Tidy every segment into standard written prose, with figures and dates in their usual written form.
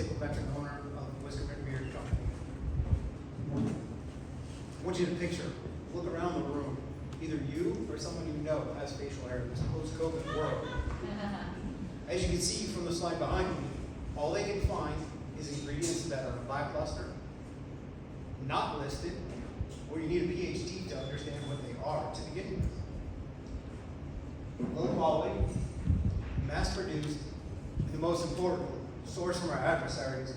disabled veteran owner of the Whiskerman Beard Company. I want you to picture, look around the room. Either you or someone you know has facial hair in this post-COVID world. As you can see from the slide behind me, all they can find is ingredients that are lackluster, not listed, or you need a PhD to understand what they are to begin with. Low quality, mass-produced, and the most important, sourced from our adversaries,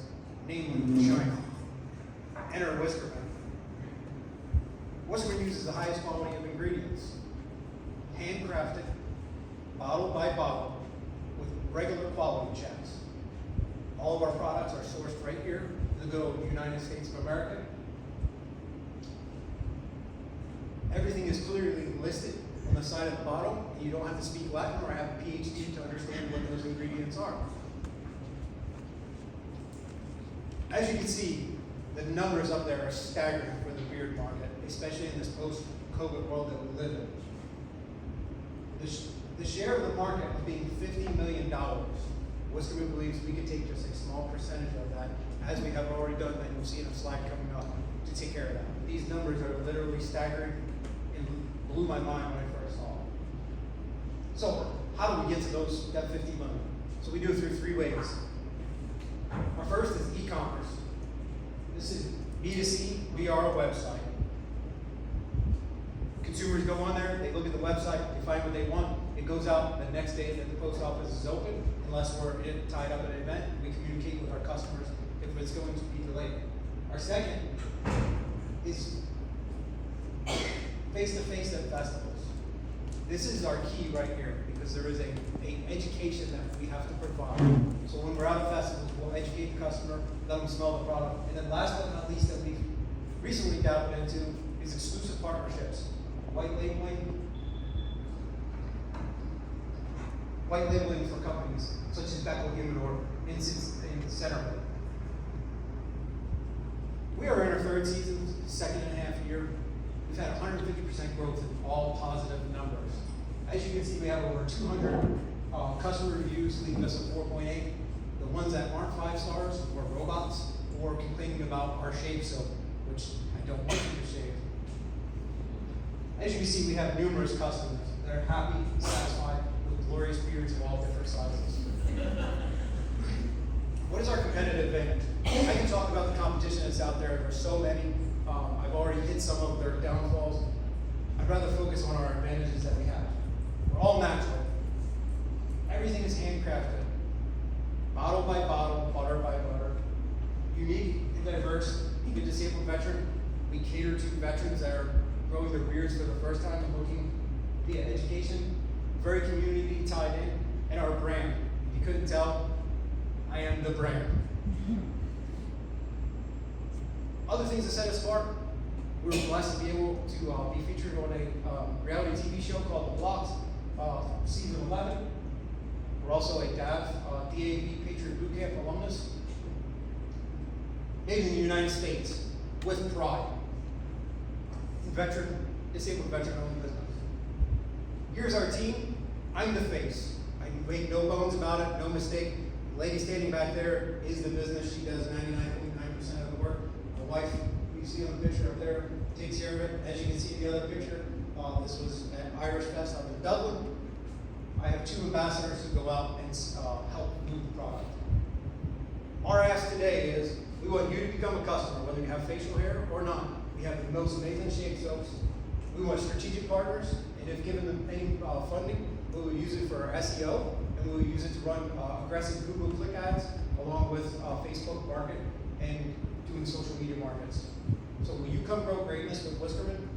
namely China. Enter Whiskermen. Whiskerman uses the highest quality of ingredients, handcrafted, bottle by bottle, with regular quality checks. All of our products are sourced right here in the good old United States of America. Everything is clearly listed on the side of the bottle, and you don't have to speak Latin or have a PhD to understand what those ingredients are. As you can see, the numbers up there are staggering for the beard market, especially in this post-COVID world that we live in. The share of the market of being $50 million, Whiskerman believes we could take just a small percentage of that, as we have already done, and you'll see in a slide coming up, to take care of that. These numbers are literally staggering and blew my mind when I first saw it. So, how do we get to that 50 million? So we do it through three ways. Our first is e-commerce. This is B2C via our website. Consumers go on there, they look at the website, they find what they want. It goes out the next day that the post office is open, unless we're tied up at an event. We communicate with our customers if it's going to be delayed. Our second is face-to-face at festivals. This is our key right here, because there is a education that we have to provide. So when we're out at festivals, we'll educate the customer, let them smell the product. And then last but not least, that we've recently dabbled into is exclusive partnerships. White labeling for companies such as Beckel Human or in Centerwood. We are in our third season, second and a half year. We've had 150% growth in all positive numbers. As you can see, we have over 200 customer reviews, leaving us a 4.8. The ones that aren't 5 stars were robots or complaining about our shave soap, which I don't want you to shave. As you can see, we have numerous customers that are happy, satisfied with glorious beards of all different sizes. What is our competitive advantage? I can talk about the competition that's out there. There's so many. I've already hit some of their downfalls. I'd rather focus on our advantages that we have. We're all natural. Everything is handcrafted. Bottle by bottle, butter by butter. Unique and diverse. Even disabled veteran. We cater to veterans that are growing their beards for the first time and looking via education. Very community tied in. And our brand. If you couldn't tell, I am the brand. Other things that set us apart, we were blessed to be able to be featured on a reality TV show called The Blocks, season 11. We're also a DAV Patriot Boot Camp alumnus. Made in the United States, with pride. Disabled veteran-owned business. Here's our team. I'm the face. I make no bones about it, no mistake. The lady standing back there is the business. She does 99.9% of the work. My wife, you see on the picture up there, takes care of it. As you can see in the other picture, this was at Irish Fest up in Dublin. I have 2 ambassadors who go out and help move the product. Our ask today is, we want you to become a customer, whether you have facial hair or not. We have the most amazing shave soaps. We want strategic partners, and if given them any funding, we will use it for our SEO, and we will use it to run aggressive Google click ads, along with Facebook market and doing social media markets. So will you come grow greatness with Whiskerman?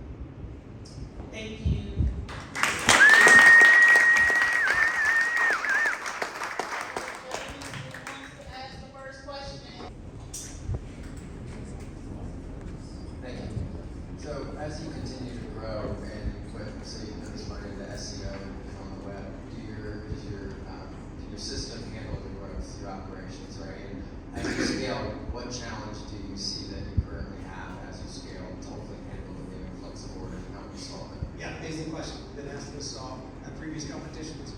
Thank you. So as you continue to grow and so you put this money into SEO and on the web, does your system handle the growth through operations, right? And as you scale, what challenge do you see that you currently have as you scale to hopefully handle the new influx of orders and how you solve it? Yeah, amazing question. Been asked this at previous competitions.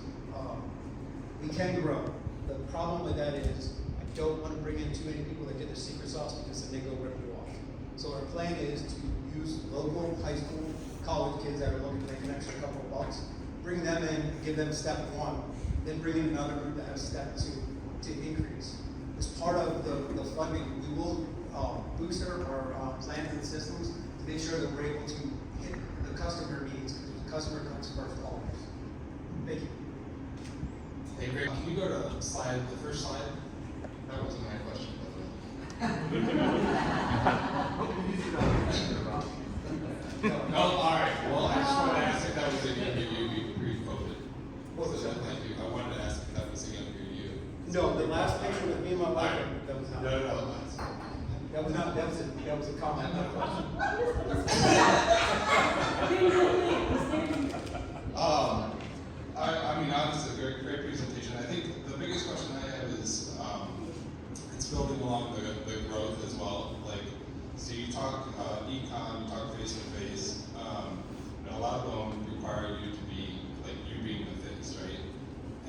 We can grow. The problem with that is I don't want to bring in in too many people that get the secret sauce because then they go rip you off. So our plan is to use local high school, college kids that are looking to make an extra couple of bucks, bring them in, give them step one, then bring in another group that has step two to increase. As part of the funding, we will boost our plans and systems to make sure that we're able to hit the customer needs, because the customer comes first always. Thank you. Hey, Greg, can you go to the first slide? That wasn't my question, by the way. No, all right. Well, I just wanted to ask if that was a younger you pre-COVID. What was that? Thank you. I wanted to ask if that was a younger you. No, the last picture with me and my wife, that was not. No. That was not, that was a comment, not a question. I mean, obviously, a great presentation. I think the biggest question I have is, it's building along the growth as well. Like, so you talk e-com, you talk face-to-face, and a lot of them require you to be, like, you being the face, right?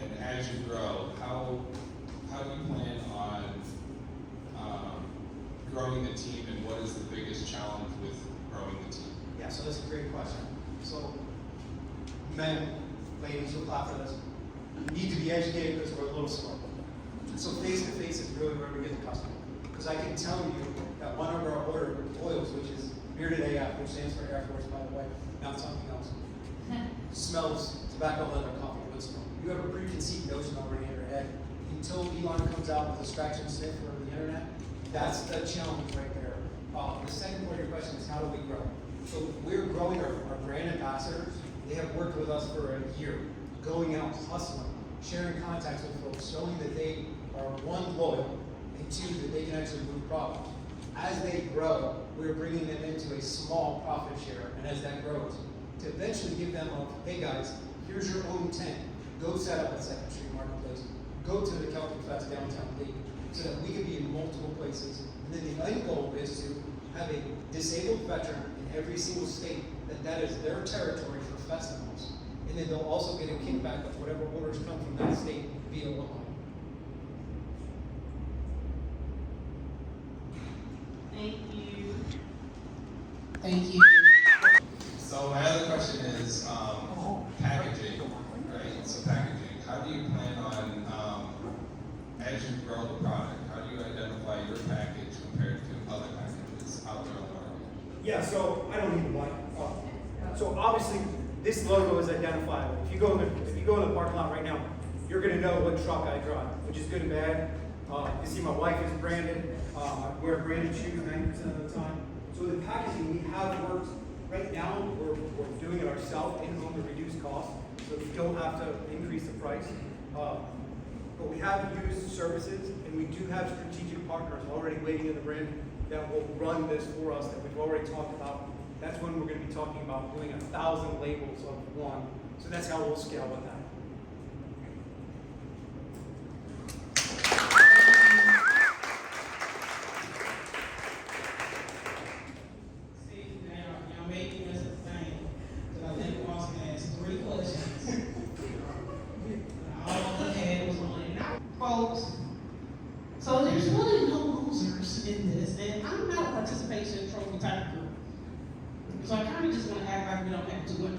And as you grow, how do you plan on growing the team, and what is the biggest challenge with growing the team? Yeah, so that's a great question. So, men, ladies, you'll clap for this. You need to be educated because we're a little slow. So face-to-face is really where we get the customer. Because I can tell you that one of our oils, which is Bearded AF, which stands for Air Force, by the way, not something else, smells tobacco leather coffee wood smoke. You have a preconceived notion already in your head. Until Elon comes out with a scratch and sniff for the internet, that's the challenge right there. The second part of your question is how do we grow? So we're growing our brand ambassadors. They have worked with us for a year, going out, hustling, sharing contacts with folks, showing that they are one, loyal, and two, that they can actually move product. As they grow, we're bringing them into a small profit share, and as that grows, to eventually give them a, hey guys, here's your own tent. Go set up at 2nd Street Marketplace. Go to the Celtic Fest downtown Dayton, so that we can be in multiple places. And then the end goal is to have a disabled veteran in every single state that is their territory for festivals. And then they'll also get a kickback of whatever orders come from that state via Woodline. Thank you. Thank you. So my other question is packaging, right? So packaging. How do you plan on, as you grow the product, how do you identify your package compared to other packages out there on the market? Yeah, so I don't need one. So obviously, this logo is identifiable. If you go in the parking lot right now, you're going to know what truck I drive, which is good and bad. You see my wife is branded. I wear branded shoes 90% of the time. So the packaging, we have worked. Right now, we're doing it ourselves in-home to reduce cost, so we don't have to increase the price. But we have used services, and we do have strategic partners already waiting in the brand that will run this for us that we've already talked about. That's when we're going to be talking about doing 1,000 labels of one. So that's how we'll scale with that. So there's really no losers in this, and I'm not a participation trophy type group. So I kind of just want to act like we don't have to do it.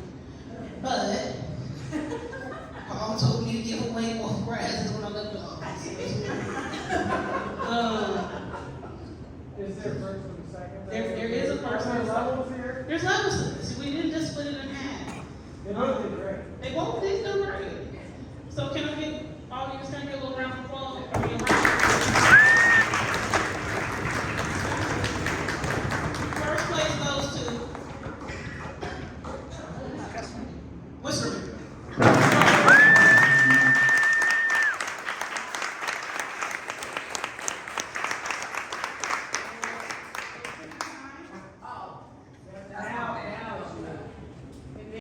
But Paul told me to give away more prizes when I left the office. Is there first and second? There is a first and a second. levels here? There's levels to this. We didn't just split it in half. They both did great. They both did do great. So can I